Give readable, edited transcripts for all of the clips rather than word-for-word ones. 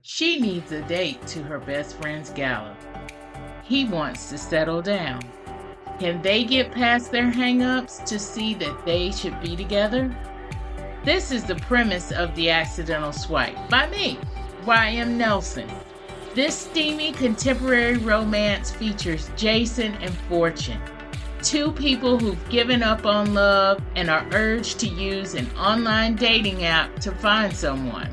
She needs a date to her best friend's gala. He wants to settle down. Can they get past their hang-ups to see that they should be together? This is the premise of The Accidental Swipe by me, Y.M. Nelson. This steamy contemporary romance features Jason and Fortune, two people who've given up on love and are urged to use an online dating app to find someone.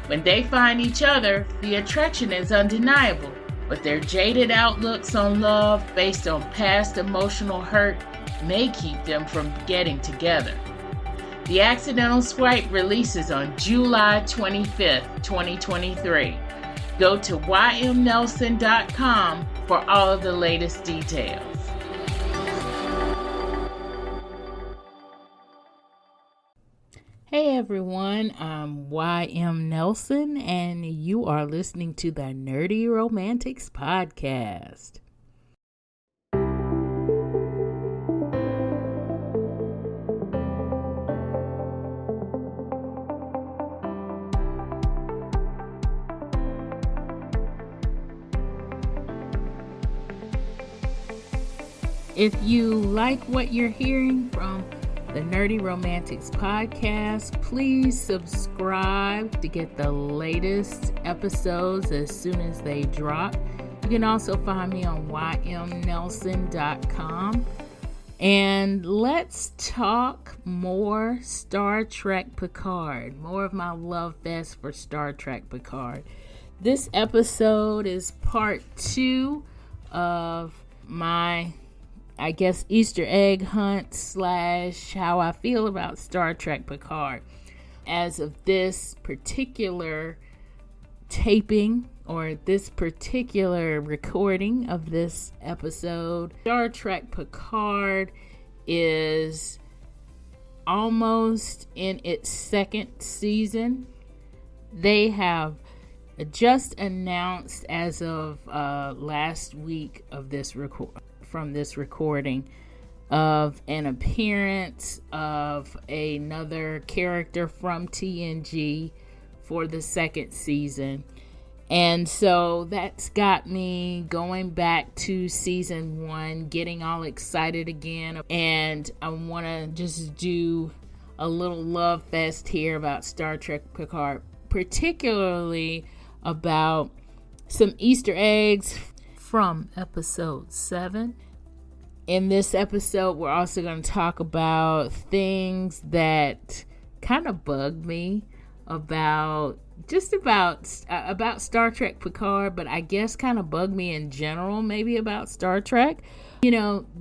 When they find each other, the attraction is undeniable, but their jaded outlooks on love based on past emotional hurt may keep them from getting together. The Accidental Swipe releases on July 25th, 2023. Go to ymnelson.com for all of the latest details. Hey everyone, I'm Y.M. Nelson, and you are listening to the Nerdy Romantics Podcast. If you like what you're hearing from the Nerdy Romantics Podcast, please subscribe to get the latest episodes as soon as they drop. You can also find me on ymnelson.com. And let's talk more Star Trek Picard, more of my love fest for Star Trek Picard. This episode is part 2 of my Easter egg hunt / how I feel about Star Trek Picard. As of this particular taping or this particular recording of this episode, Star Trek Picard is almost in its second season. They have just announced as of last week of this from this recording of an appearance of another character from TNG for the second season. And so that's got me going back to season 1, getting all excited again. And I want to just do a little love fest here about Star Trek Picard, particularly about some Easter eggs from episode 7. In this episode, we're also going to talk about things that kind of bug me about Star Trek Picard, but I guess kind of bug me in general, maybe about Star Trek.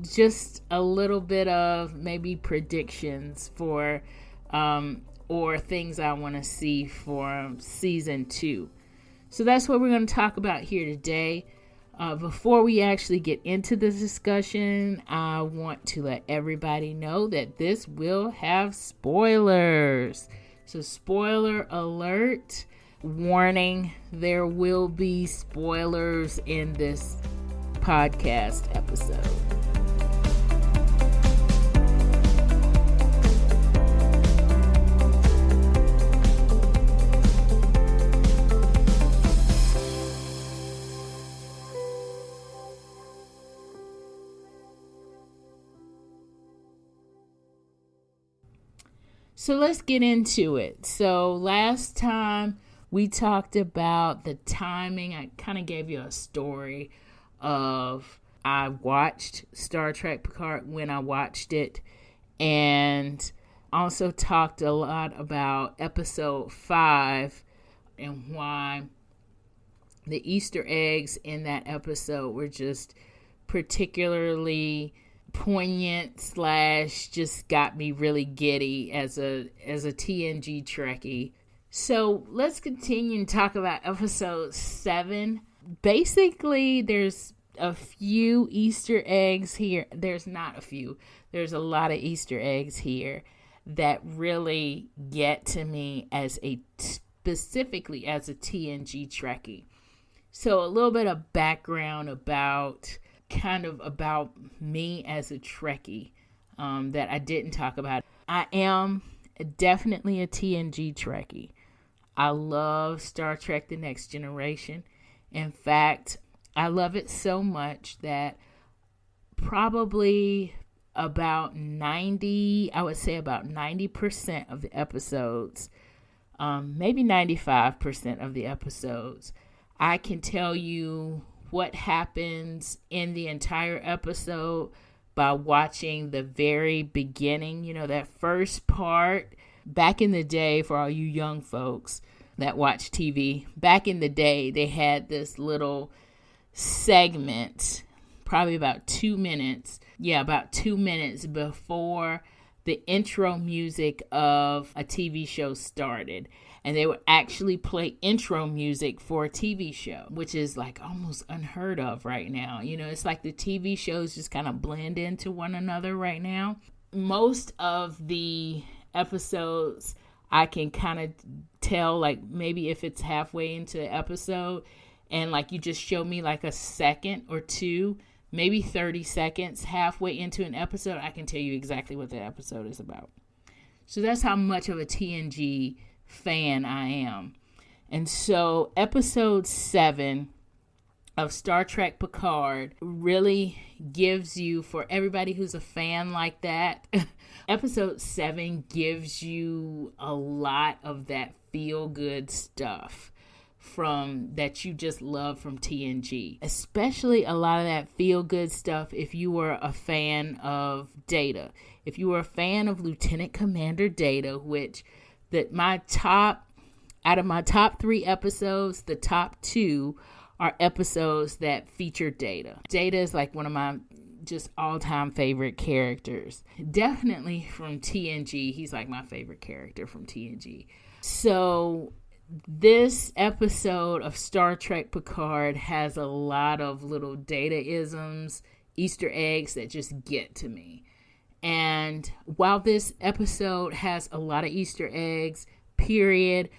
Just a little bit of maybe predictions for or things I want to see for season 2. So that's what we're going to talk about here today. Before we actually get into this discussion, I want to let everybody know that this will have spoilers. So spoiler alert, warning, there will be spoilers in this podcast episode. So let's get into it. So last time we talked about the timing. I kind of gave you a story of I watched Star Trek Picard when I watched it, and also talked a lot about episode 5 and why the Easter eggs in that episode were just particularly poignant / just got me really giddy as a TNG Trekkie. So let's continue and talk about episode 7. Basically, there's a few Easter eggs here. There's not a few. There's a lot of Easter eggs here that really get to me specifically as a TNG Trekkie. So a little bit of background about me as a Trekkie that I didn't talk about. I am definitely a TNG Trekkie. I love Star Trek The Next Generation. In fact, I love it so much that probably about 90% of the episodes, maybe 95% of the episodes, I can tell you what happens in the entire episode by watching the very beginning, that first part. Back in the day, for all you young folks that watch TV, back in the day, they had this little segment, probably about 2 minutes. Yeah, about 2 minutes before the intro music of a TV show started. And they would actually play intro music for a TV show, which is like almost unheard of right now. It's like the TV shows just kind of blend into one another right now. Most of the episodes, I can kind of tell, like maybe if it's halfway into the episode and like you just show me like a second or two, maybe 30 seconds halfway into an episode, I can tell you exactly what the episode is about. So that's how much of a TNG fan I am. And so episode 7 of Star Trek Picard really gives you, for everybody who's a fan like that, episode 7 gives you a lot of that feel-good stuff from that you just love from TNG. Especially a lot of that feel-good stuff if you were a fan of Data. If you were a fan of Lieutenant Commander Data, which out of my top 3 episodes, the top 2 are episodes that feature Data. Data is like one of my just all-time favorite characters. Definitely from TNG. He's like my favorite character from TNG. So this episode of Star Trek Picard has a lot of little Data-isms, Easter eggs that just get to me. And while this episode has a lot of Easter eggs, period,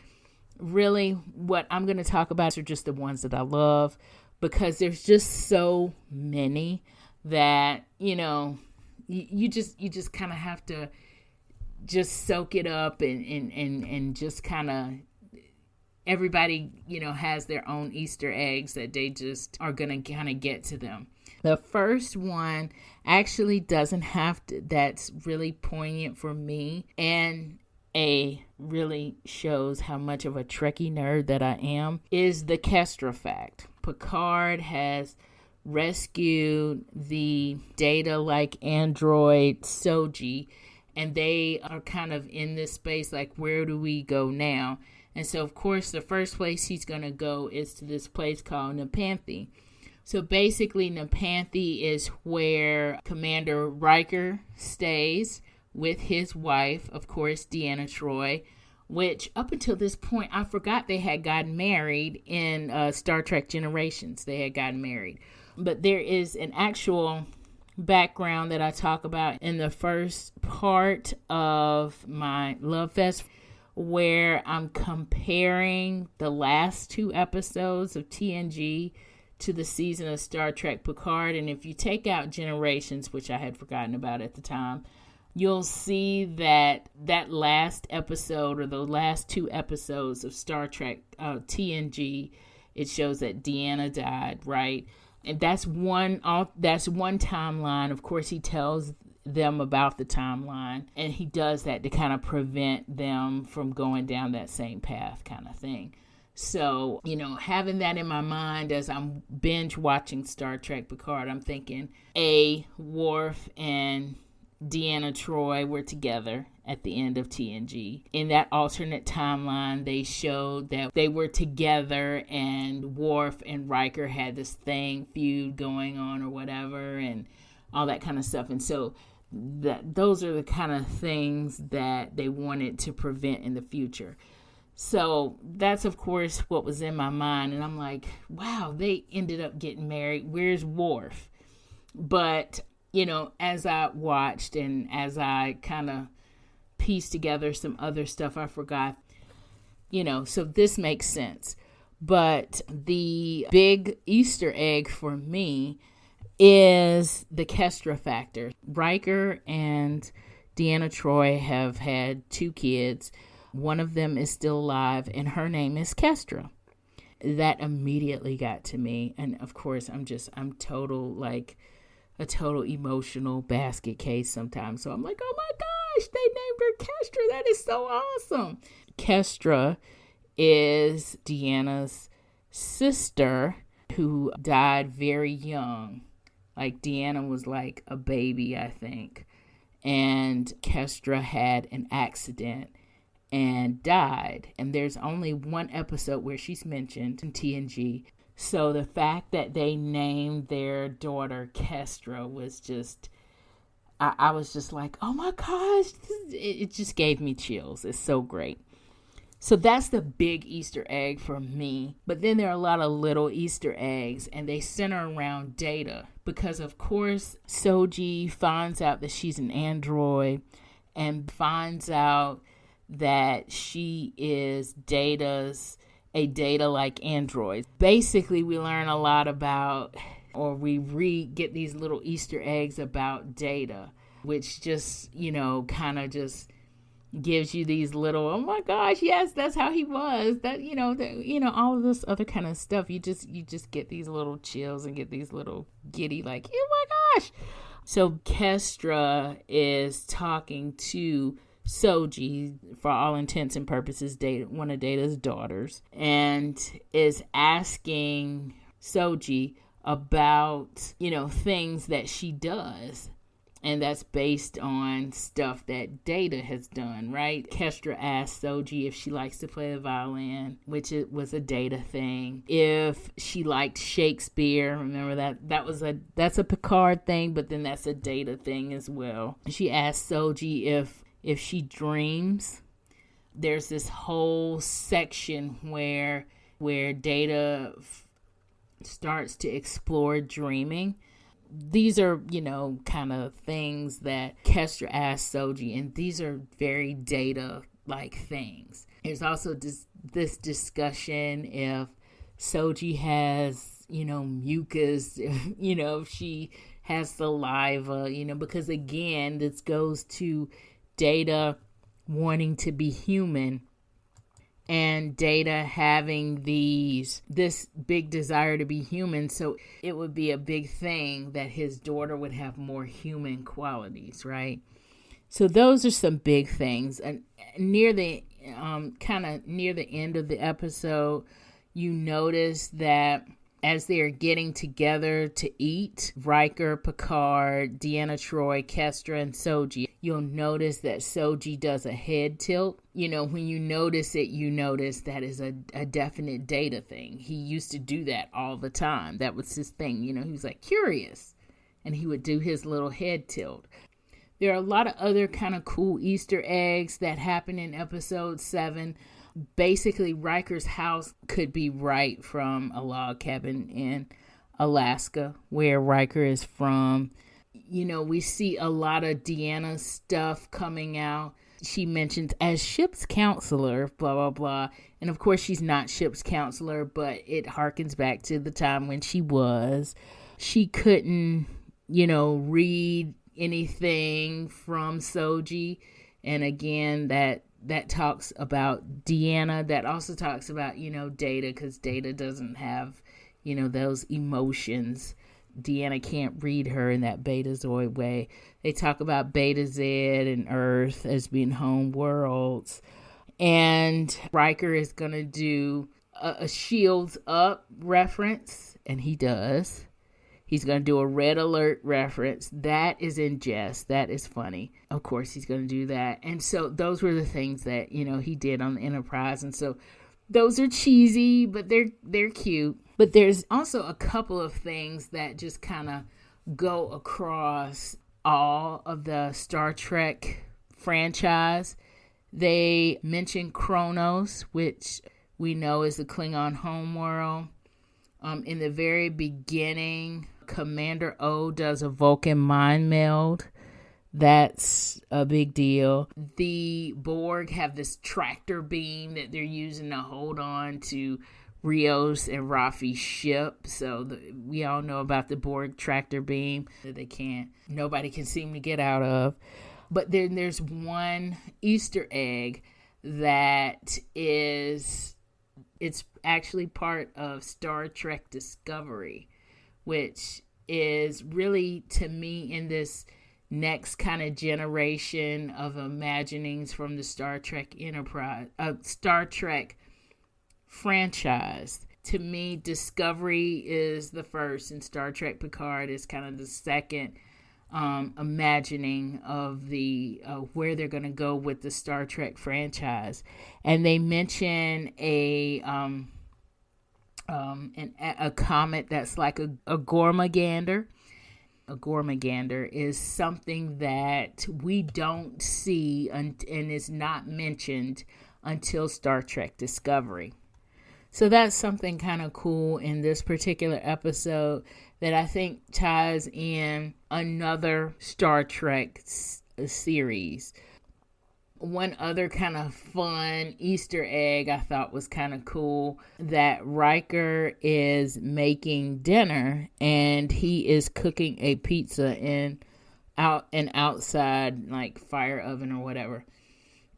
really what I'm going to talk about are just the ones that I love, because there's just so many that, you just kind of have to just soak it up and just kind of, everybody, has their own Easter eggs that they just are going to kind of get to them. The first one actually doesn't have to, that's really poignant for me and really shows how much of a Trekkie nerd that I am, is the Kestra fact. Picard has rescued the Data-like android Soji, and they are kind of in this space like, where do we go now? And so, of course, the first place he's going to go is to this place called Nepenthe. So basically, Nepenthe is where Commander Riker stays with his wife, of course, Deanna Troi, which up until this point, I forgot they had gotten married in Star Trek Generations. They had gotten married. But there is an actual background that I talk about in the first part of my Love Fest, where I'm comparing the last 2 episodes of TNG to the season of Star Trek Picard. And if you take out Generations, which I had forgotten about at the time, you'll see that last episode, or the last 2 episodes of Star Trek TNG, it shows that Deanna died, right? And that's one timeline. Of course, he tells them about the timeline, and he does that to kind of prevent them from going down that same path kind of thing. So, having that in my mind as I'm binge watching Star Trek Picard, I'm thinking, Worf and Deanna Troi were together at the end of TNG. In that alternate timeline, they showed that they were together and Worf and Riker had this feud going on or whatever, and all that kind of stuff. And so those are the kind of things that they wanted to prevent in the future. So that's, of course, what was in my mind. And I'm like, wow, they ended up getting married. Where's Worf? But as I watched and as I kind of pieced together some other stuff I forgot, so this makes sense. But the big Easter egg for me is the Kestra factor. Riker and Deanna Troi have had 2 kids. One of them is still alive, and her name is Kestra. That immediately got to me. And of course, I'm total, like a total emotional basket case sometimes. So I'm like, oh my gosh, they named her Kestra. That is so awesome. Kestra is Deanna's sister who died very young. Like Deanna was like a baby, I think. And Kestra had an accident and died. And there's only one episode where she's mentioned in TNG. So the fact that they named their daughter Kestra was just, I was just like, oh my gosh, it just gave me chills. It's so great. So that's the big Easter egg for me. But then there are a lot of little Easter eggs, and they center around Data. Because, of course, Soji finds out that she's an android and finds out that she is a Data-like android. Basically, we learn a lot about, or we get these little Easter eggs about Data, which just, kind of just gives you these little, oh my gosh, yes, that's how he was. That, all of this other kind of stuff. You just get these little chills and get these little giddy, like, oh my gosh. So Kestra is talking to Soji, for all intents and purposes, one of Data's daughters, and is asking Soji about, things that she does. And that's based on stuff that Data has done, right? Kestra asked Soji if she likes to play the violin, which it was a Data thing. If she liked Shakespeare, remember that's a Picard thing, but then that's a Data thing as well. She asked Soji if she dreams. There's this whole section where Data starts to explore dreaming. These are, kind of things that Kestra asked Soji, and these are very Data-like things. There's also this discussion if Soji has, mucus, if she has saliva, because again, this goes to Data wanting to be human and Data having this big desire to be human. So it would be a big thing that his daughter would have more human qualities, right? So those are some big things. And near the end of the episode, you notice that as they're getting together to eat, Riker, Picard, Deanna Troi, Kestra, and Soji, you'll notice that Soji does a head tilt. When you notice it, you notice that is a definite Data thing. He used to do that all the time. That was his thing. He was like curious, and he would do his little head tilt. There are a lot of other kind of cool Easter eggs that happen in episode 7. Basically, Riker's house could be right from a log cabin in Alaska, where Riker is from. We see a lot of Deanna stuff coming out. She mentions as ship's counselor, blah, blah, blah. And of course, she's not ship's counselor, but it harkens back to the time when she was. She couldn't, read anything from Soji. And again, that talks about Deanna. That also talks about, Data, because Data doesn't have, those emotions. Deanna can't read her in that Betazoid way. They talk about Beta Z and Earth as being home worlds. And Riker is going to do a Shields Up reference, and he does. He's going to do a Red Alert reference. That is in jest. That is funny. Of course, he's going to do that. And so those were the things that, he did on the Enterprise. And so those are cheesy, but they're cute. But there's also a couple of things that just kind of go across all of the Star Trek franchise. They mention Kronos, which we know is the Klingon homeworld. In the very beginning, Commander O does a Vulcan mind meld. That's a big deal. The Borg have this tractor beam that they're using to hold on to Rios and Rafi's ship. So we all know about the Borg tractor beam that nobody can seem to get out of. But then there's one Easter egg that it's actually part of Star Trek Discovery, which is really, to me, in this next kind of generation of imaginings from the Star Trek Star Trek franchise. To me, Discovery is the first, and Star Trek Picard is kind of the second imagining of the where they're going to go with the Star Trek franchise. And they mention a comet that's like a Gormagander. A Gormagander is something that we don't see and is not mentioned until Star Trek Discovery. So that's something kind of cool in this particular episode that I think ties in another Star Trek series. One other kind of fun Easter egg I thought was kind of cool, that Riker is making dinner and he is cooking a pizza in an outside like fire oven or whatever,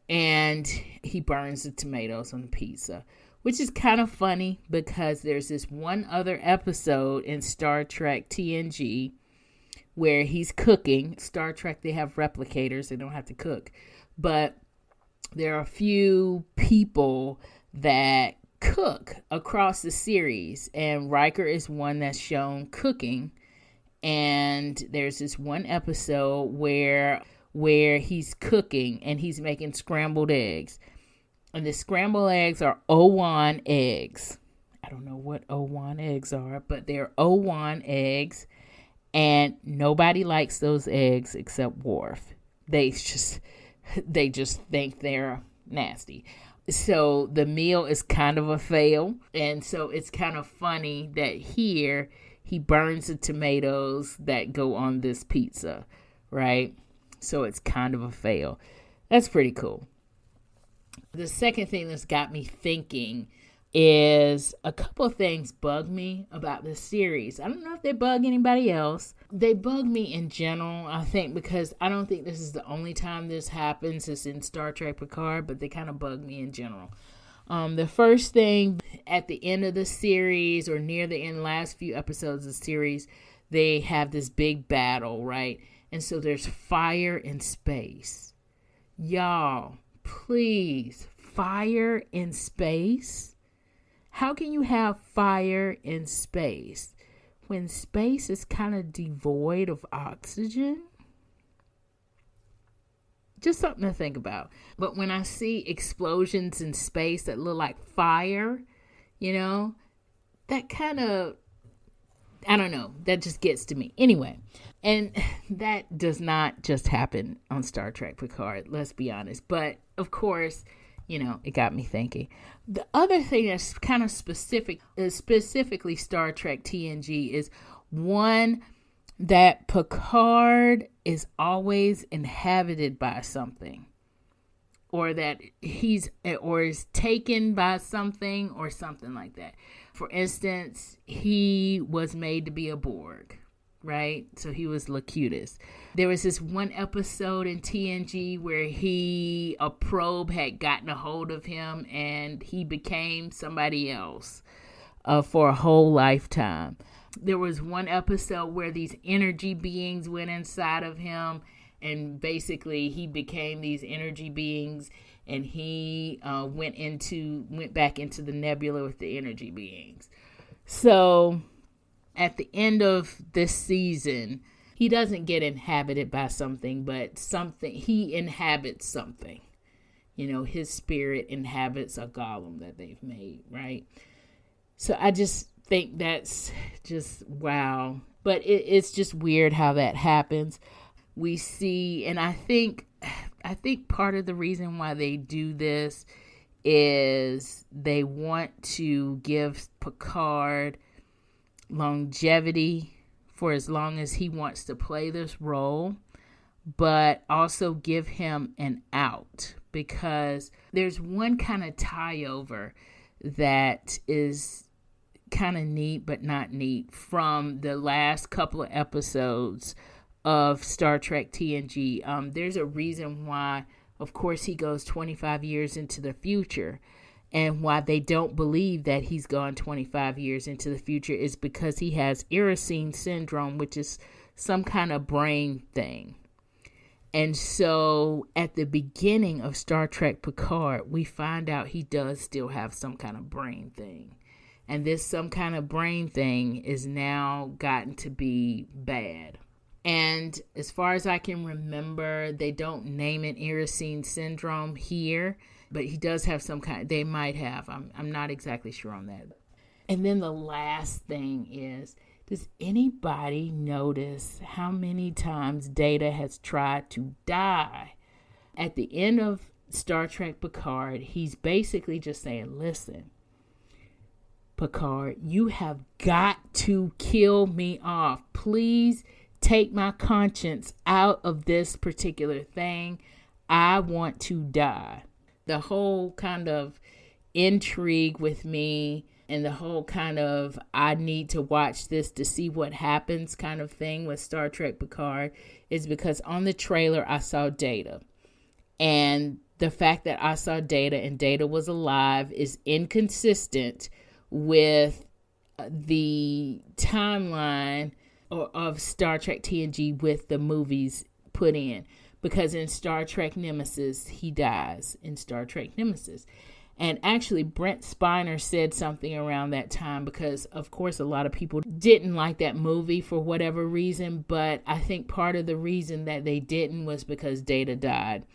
and he burns the tomatoes on the pizza, which is kind of funny because there's this one other episode in Star Trek TNG where he's cooking. Star Trek, they have replicators, they don't have to cook. But there are a few people that cook across the series, and Riker is one that's shown cooking. And there's this one episode where he's cooking and he's making scrambled eggs. And the scrambled eggs are O1 eggs. I don't know what O1 eggs are, but they're O1 eggs. And nobody likes those eggs except Worf. They just think they're nasty. So the meal is kind of a fail. And so it's kind of funny that here he burns the tomatoes that go on this pizza, right? So it's kind of a fail. That's pretty cool. The second thing that's got me thinking is a couple of things bug me about this series. I don't know if they bug anybody else. They bug me in general, I think, because I don't think this is the only time this happens. It's in Star Trek Picard, but they kind of bug me in general. The first thing, at the end of the series or near the end, last few episodes of the series, they have this big battle, right? And so there's fire in space. Y'all, please, fire in space? How can you have fire in space when space is kind of devoid of oxygen? Just something to think about. But when I see explosions in space that look like fire, that kind of, I don't know, that just gets to me. Anyway, and that does not just happen on Star Trek Picard, let's be honest. But, of course, it got me thinking. The other thing that's kind of specifically Star Trek TNG, is one that Picard is always inhabited by something, or that is taken by something or something like that. For instance, he was made to be a Borg, right? So he was Locutus. There was this one episode in TNG where a probe had gotten a hold of him and he became somebody else for a whole lifetime. There was one episode where these energy beings went inside of him, and basically he became these energy beings, and he went back into the nebula with the energy beings. So at the end of this season, he doesn't get inhabited by something, but he inhabits something. His spirit inhabits a golem that they've made, right? So I just think that's just wow. But it's just weird how that happens. We see, and I think part of the reason why they do this is they want to give Picard longevity for as long as he wants to play this role, but also give him an out, because there's one kind of tie over that is kind of neat but not neat from the last couple of episodes of Star Trek TNG. There's a reason why of course, he goes 25 years into the future. And why they don't believe that he's gone 25 years into the future is because he has Iracine syndrome, which is some kind of brain thing. And so at the beginning of Star Trek Picard, we find out he does still have some kind of brain thing. And this some kind of brain thing is now gotten to be bad. And as far as I can remember, they don't name it Iracine syndrome here, but he does have some kind, they might have. I'm not exactly sure on that. And then the last thing is, does anybody notice how many times Data has tried to die? At the end of Star Trek Picard, he's basically just saying, listen, Picard, you have got to kill me off. Please take my conscience out of this particular thing. I want to die. The whole kind of intrigue with me and the whole kind of I need to watch this to see what happens kind of thing with Star Trek Picard is because on the trailer I saw Data. And the fact that I saw Data and Data was alive is inconsistent with the timeline of Star Trek TNG with the movies put in. Because in Star Trek Nemesis, he dies in Star Trek Nemesis. And actually, Brent Spiner said something around that time because, of course, a lot of people didn't like that movie for whatever reason. But I think part of the reason that they didn't was because Data died.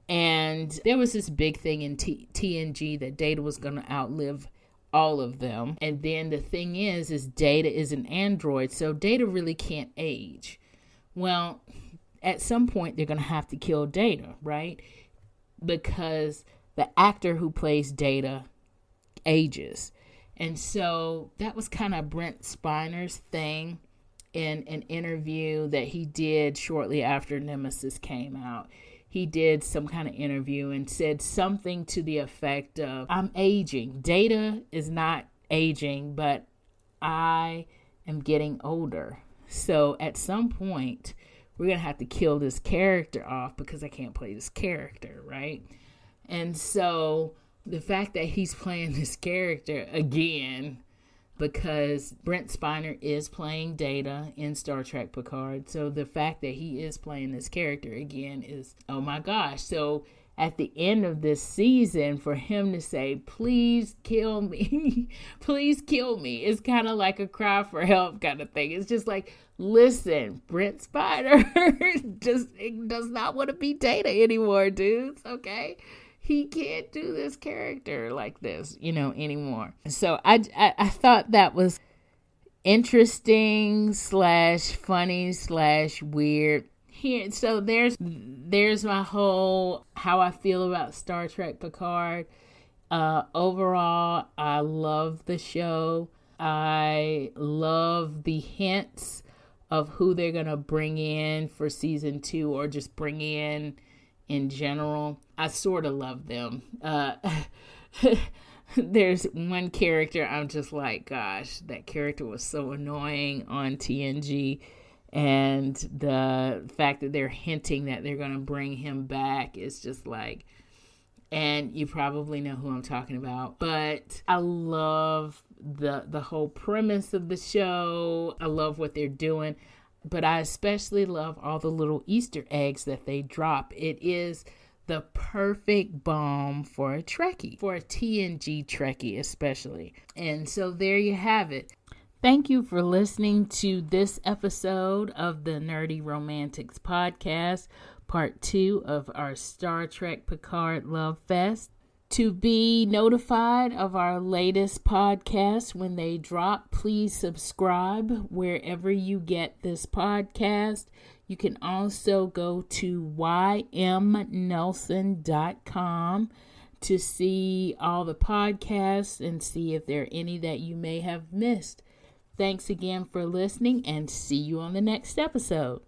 And there was this big thing in TNG that Data was going to outlive all of them. And then the thing is Data is an android, so Data really can't age. Well, at some point, they're going to have to kill Data, right? Because the actor who plays Data ages. And so that was kind of Brent Spiner's thing in an interview that he did shortly after Nemesis came out. He did some kind of interview and said something to the effect of, I'm aging. Data is not aging, but I am getting older. So at some point, we're going to have to kill this character off because I can't play this character, right? And so the fact that he's playing this character again, because Brent Spiner is playing Data in Star Trek Picard. So the fact that he is playing this character again is, oh my gosh. So at the end of this season, for him to say, please kill me, please kill me, it's kind of like a cry for help kind of thing. It's just like, listen, Brent Spiner just does not want to be Data anymore, dudes, okay? He can't do this character like this, anymore. So I thought that was interesting / funny / weird. Here, so there's my whole how I feel about Star Trek Picard. Overall, I love the show. I love the hints of who they're gonna bring in for season 2, or just bring in general. I sort of love them. There's one character I'm just like, gosh, that character was so annoying on TNG. And the fact that they're hinting that they're going to bring him back is just like, and you probably know who I'm talking about. But I love the whole premise of the show. I love what they're doing. But I especially love all the little Easter eggs that they drop. It is the perfect bomb for a Trekkie, for a TNG Trekkie especially. And so there you have it. Thank you for listening to this episode of the Nerdy Romantics Podcast, part 2 of our Star Trek Picard Love Fest. To be notified of our latest podcasts when they drop, please subscribe wherever you get this podcast. You can also go to ymnelson.com to see all the podcasts and see if there are any that you may have missed. Thanks again for listening, and see you on the next episode.